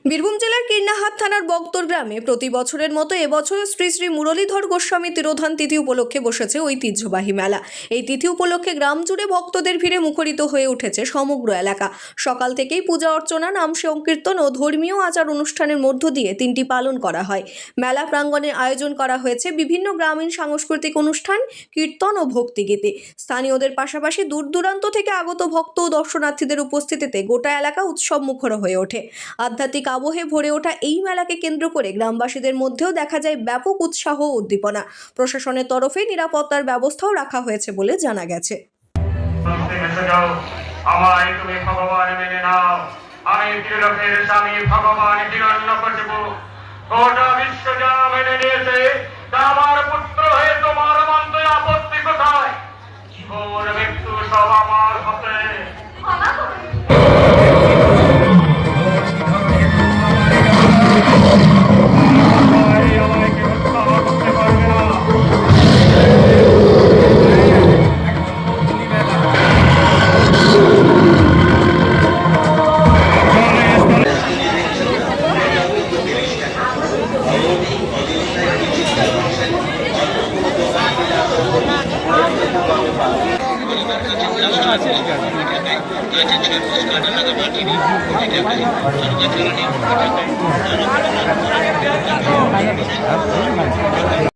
বীরভূম জেলার কীর্ণাহাট থানার বক্তর গ্রামে প্রতি বছরের মতো এবছর শ্রী শ্রী মুরলীধর গোস্বামী তিরোধান তিথি উপলক্ষে বসেছে ঐতিহ্যবাহী মেলা। এই তিথি উপলক্ষে গ্রাম জুড়ে ভক্তদের ভিড়ে মুখরিত হয়ে উঠেছে সমগ্র এলাকা। সকাল থেকেই পূজা অর্চনা, নাম সংকীর্তন ও ধর্মীয় আচার অনুষ্ঠানের মধ্য দিয়ে দিনটি পালন করা হয়। মেলা প্রাঙ্গণে আয়োজন করা হয়েছে বিভিন্ন গ্রামীণ সাংস্কৃতিক অনুষ্ঠান, কীর্তন ও ভক্তিগীতি। স্থানীয়দের পাশাপাশি দূর দূরান্ত থেকে আগত ভক্ত ও দর্শনার্থীদের উপস্থিতিতে গোটা এলাকা উৎসব মুখর হয়ে ওঠে। আধ্যাত্মিক আবহে ভরে ওঠা এই মেলাকে কেন্দ্র করে গ্রামবাসীদের মধ্যেও দেখা যায় ব্যাপক উৎসাহ ও উদ্দীপনা। প্রশাসনের তরফে নিরাপত্তার ব্যবস্থাও রাখা হয়েছে বলে জানা গেছে। আছে